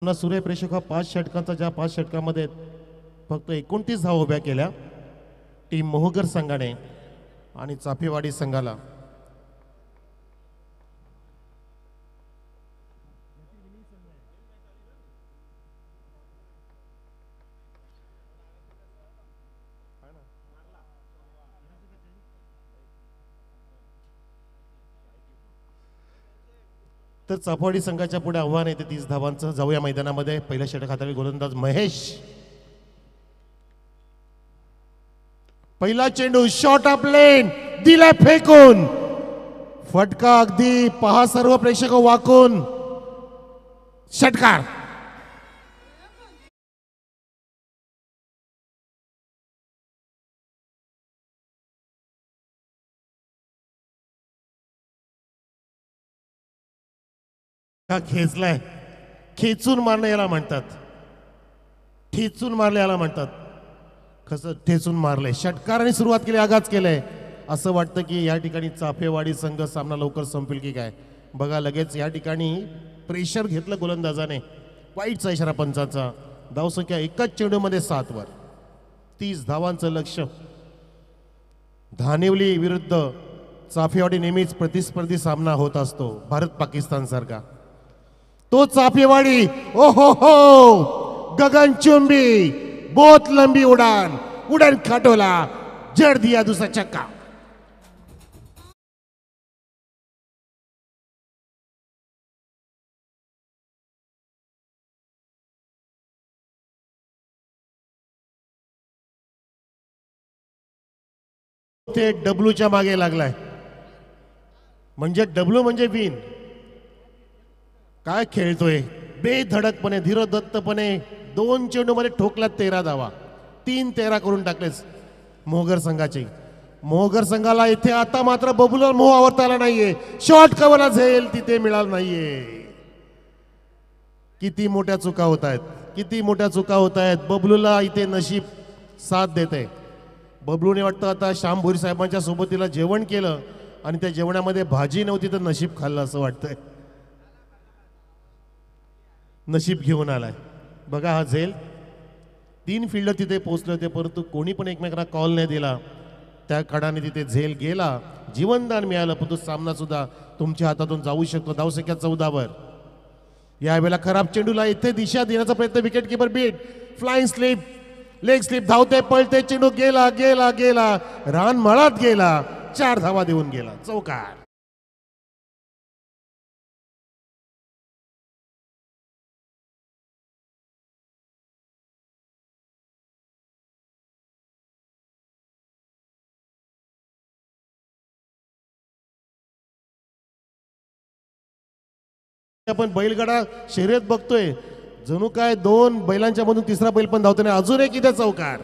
सूर्यप्रेषक हा 5 षटकांचा, ज्या 5 षटकांमध्ये फक्त 29 धावा उभ्या केल्या टीम मोहगर संघाने आणि चाफेवाडी संघाला तर चाफेवाडी संघाच्या पुढे आव्हान येते 30 धावांचं. जाऊया मैदानामध्ये. पहिल्या षटक हाताळी गोलंदाज महेश. पहिला चेंडू शॉट ऑफ लेन दिला फेकून. फटका अगदी पहा सर्व प्रेक्षक वाकून. षटकार. खेचलाय, खेचून मारणे याला म्हणतात. ठेचून मारले याला म्हणतात. कसं ठेचून मारले. षटकाराने सुरुवात केली, आगाज केलंय. असं वाटतं की या ठिकाणी चाफेवाडी संघ सामना लवकर संपेल की काय. बघा लगेच या ठिकाणी प्रेशर घेतलं गोलंदाजाने. वाईटचा इशारा पंचाचा. धावसंख्या एकाच चेंडूमध्ये 7 वर. 30 धावांचं लक्ष. धानिवली विरुद्ध चाफेवाडी नेहमीच प्रतिस्पर्धी सामना होत असतो, भारत पाकिस्तान सारखा. तो चाफेवाडी ओ हो गगनचुंबी बहुत लंबी उड़ान. उड़ान खटोला, जड़ दिया दूसरा चक्का. ते डब्ल्यूच्या मागे लागलाय. म्हणजे डब्ल्यू म्हणजे विन. काय खेळतोय बेधडकपणे, धीरोदत्तपणे. 2 चेंडूमध्ये ठोकला 13 धावा. 3-13 करून टाकलेच मोहगर संघाचे. मोहगर संघाला इथे आता मात्र बबलूला मोह आवरता आला नाहीये. शॉर्ट कव्हरला झेल तिथे मिळाला नाहीये. किती मोठ्या चुका होत आहेत, किती मोठ्या चुका होत आहेत. बबलूला इथे नशीब साथ देते. बबलूने वाटतं आता श्याम भोईर साहेबांच्या सोबतीला जेवण केलं आणि त्या जेवणामध्ये भाजी नव्हती तर नशीब खाल्लं असं वाटतंय. नशीब घेऊन आलाय. बघा हा झेल. 3 फिल्डर तिथे पोहोचले होते परंतु कोणी पण एकमेकांना कॉल नाही दिला. त्या काळाने तिथे झेल गेला. जीवनदान मिळालं परंतु सामना सुद्धा तुमच्या हातातून जाऊ शकतो. धावसंख्या 14 वर. यावेळेला खराब चेंडूला इथे दिशा देण्याचा प्रयत्न. Wicket keeper beat. Flying slip, leg slip. धावते पळते चेंडू गेला गेला गेला. रान मळात गेला. 4 धावा देऊन गेला. चौकार. आपण बैलगाडा शर्यत बघतोय. जणू काय 2 बैलांच्या मधून तिसरा बैल पण धावतो. अजून एक इथे चौकार.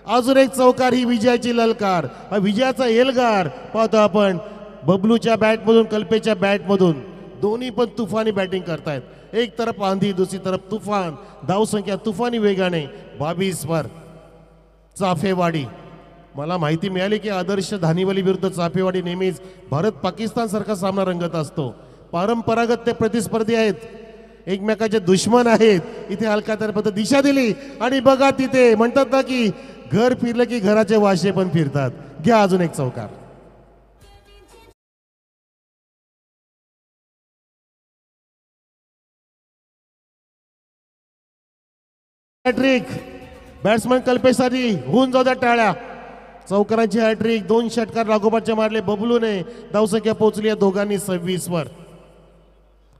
अजून एक चौकार. ही विजयाची ललकार, हा विजयाचा एल्गार पाहतो आपण. बबलूच्या बॅट मधून, कल्पेच्या बॅट मधून दोन्ही पण तुफानी बॅटिंग करतायत. एक तरफ आंधी, दुसरी तरफ तुफान. धावसंख्या तुफानी वेगाने 22 वर. चाफेवाडी. मला माहिती मिळाली की आदर्श धानिवली विरुद्ध चाफेवाडी नेहमीच भारत पाकिस्तान सारखा सामना रंगत असतो. परंपरागत ते प्रतिस्पर्धी आहेत, एकमेकाचे दुश्मन आहेत. इथे हलका तर दिशा दिली आणि बघा तिथे म्हणतात ना की घर फिरलं की घराचे वाशे पण फिरतात. घ्या अजून एक चौकार. हॅट्रिक बॅट्समन कल्पेसाठी होऊन जाऊ द्या टाळ्या. चौकारांची हॅट्रिक. 2 षटकार लागोपाठचे मारले बबलूने. धावसंख्या पोहोचली या दोघांनी 26 वर.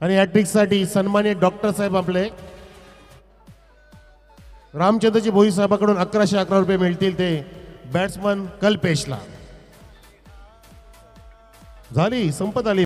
आणि हॅट्रिक साठी सन्मानित डॉक्टर साहेब आपले रामचंद्रजी भोईर साहेबांकडून 1111 रुपये मिळतील ते बॅट्समन कल्पेशला. झाली, संपत आली.